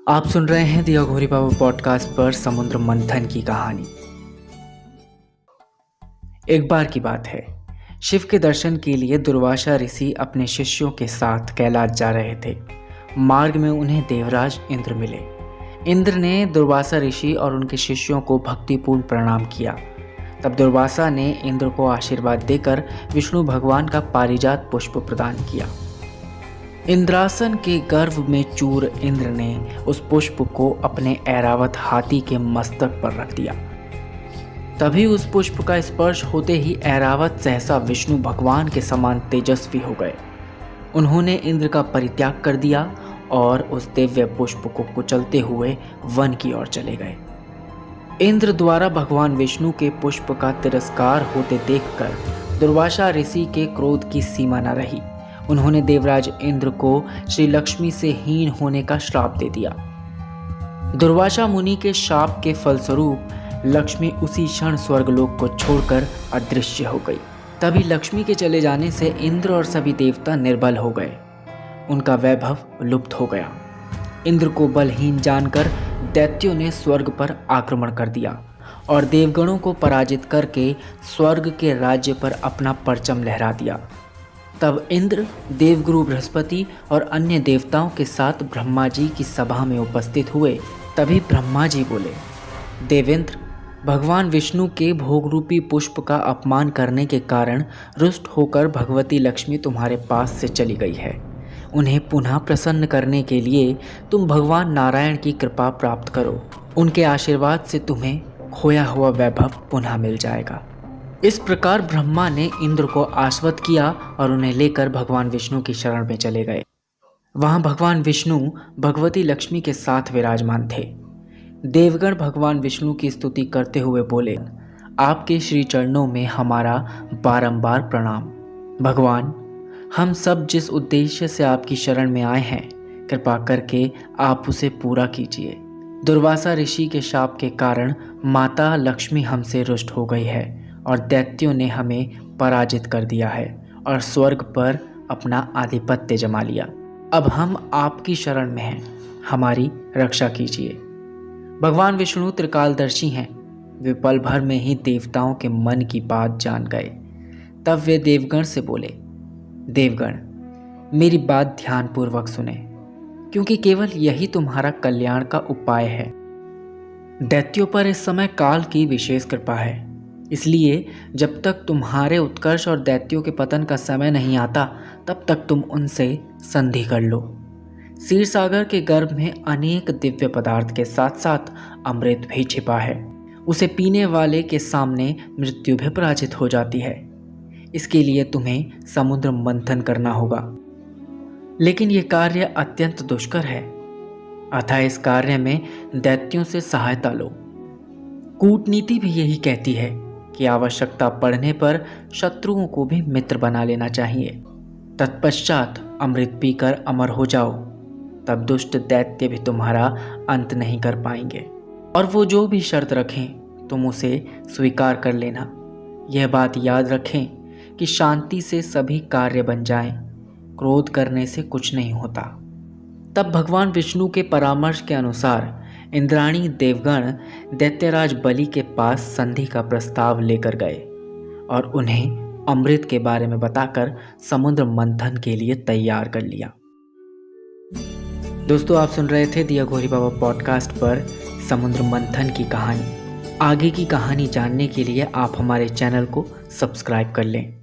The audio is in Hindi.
आप सुन रहे हैं दिया घोरी बाबा पॉडकास्ट पर समुद्र मंथन की कहानी। एक बार की बात है, शिव के दर्शन के लिए दुर्वासा ऋषि अपने शिष्यों के साथ कैलाश जा रहे थे। मार्ग में उन्हें देवराज इंद्र मिले। इंद्र ने दुर्वासा ऋषि और उनके शिष्यों को भक्तिपूर्ण प्रणाम किया। तब दुर्वासा ने इंद्र को आशीर्वाद देकर विष्णु भगवान का पारिजात पुष्प प्रदान किया। इंद्रासन के गर्व में चूर इंद्र ने उस पुष्प को अपने ऐरावत हाथी के मस्तक पर रख दिया। तभी उस पुष्प का स्पर्श होते ही ऐरावत सहसा विष्णु भगवान के समान तेजस्वी हो गए। उन्होंने इंद्र का परित्याग कर दिया और उस दिव्य पुष्प को कुचलते हुए वन की ओर चले गए। इंद्र द्वारा भगवान विष्णु के पुष्प का तिरस्कार होते देखकर दुर्वासा ऋषि के क्रोध की सीमा न रही। उन्होंने देवराज इंद्र को श्री लक्ष्मी से हीन होने का श्राप दे दिया। दुर्वासा मुनि के शाप के फलस्वरूप लक्ष्मी उसी क्षण स्वर्गलोक को छोड़कर अदृश्य हो गई। तभी लक्ष्मी के चले जाने से इंद्र और सभी देवता निर्बल हो गए। उनका वैभव लुप्त हो गया। इंद्र को बलहीन जानकर दैत्यों ने स्वर्ग पर आक्रमण कर दिया और देवगणों को पराजित करके स्वर्ग के राज्य पर अपना परचम लहरा दिया। तब इंद्र, देवगुरु बृहस्पति और अन्य देवताओं के साथ ब्रह्मा जी की सभा में उपस्थित हुए। तभी ब्रह्मा जी बोले, देवेंद्र, भगवान विष्णु के भोगरूपी पुष्प का अपमान करने के कारण रुष्ट होकर भगवती लक्ष्मी तुम्हारे पास से चली गई है। उन्हें पुनः प्रसन्न करने के लिए तुम भगवान नारायण की कृपा प्राप्त करो। उनके आशीर्वाद से तुम्हें खोया हुआ वैभव पुनः मिल जाएगा। इस प्रकार ब्रह्मा ने इंद्र को आश्वस्त किया और उन्हें लेकर भगवान विष्णु की शरण में चले गए। वहां भगवान विष्णु भगवती लक्ष्मी के साथ विराजमान थे। देवगण भगवान विष्णु की स्तुति करते हुए बोले, आपके श्री चरणों में हमारा बारंबार प्रणाम। भगवान, हम सब जिस उद्देश्य से आपकी शरण में आए हैं, कृपा करके आप उसे पूरा कीजिए। दुर्वासा ऋषि के शाप के कारण माता लक्ष्मी हमसे रुष्ट हो गई है और दैत्यों ने हमें पराजित कर दिया है और स्वर्ग पर अपना आधिपत्य जमा लिया। अब हम आपकी शरण में हैं, हमारी रक्षा कीजिए। भगवान विष्णु त्रिकालदर्शी हैं। वे पल भर में ही देवताओं के मन की बात जान गए। तब वे देवगण से बोले, देवगण, मेरी बात ध्यानपूर्वक सुने, क्योंकि केवल यही तुम्हारा कल्याण का उपाय है। दैत्यों पर इस समय काल की विशेष कृपा है, इसलिए जब तक तुम्हारे उत्कर्ष और दैत्यों के पतन का समय नहीं आता, तब तक तुम उनसे संधि कर लो। क्षीर सागर के गर्भ में अनेक दिव्य पदार्थ के साथ साथ अमृत भी छिपा है। उसे पीने वाले के सामने मृत्यु भी पराजित हो जाती है। इसके लिए तुम्हें समुद्र मंथन करना होगा, लेकिन यह कार्य अत्यंत दुष्कर है। अतः इस कार्य में दैत्यों से सहायता लो। कूटनीति भी यही कहती है कि आवश्यकता पड़ने पर शत्रुओं को भी मित्र बना लेना चाहिए। तत्पश्चात अमृत पीकर अमर हो जाओ, तब दुष्ट दैत्य भी तुम्हारा अंत नहीं कर पाएंगे। और वो जो भी शर्त रखें तुम उसे स्वीकार कर लेना। यह बात याद रखें कि शांति से सभी कार्य बन जाएं, क्रोध करने से कुछ नहीं होता। तब भगवान विष्णु के परामर्श के अनुसार इंद्राणी देवगण दैत्यराज बलि के पास संधि का प्रस्ताव लेकर गए और उन्हें अमृत के बारे में बताकर समुद्र मंथन के लिए तैयार कर लिया। दोस्तों, आप सुन रहे थे दिया घोरी बाबा पॉडकास्ट पर समुद्र मंथन की कहानी। आगे की कहानी जानने के लिए आप हमारे चैनल को सब्सक्राइब कर लें।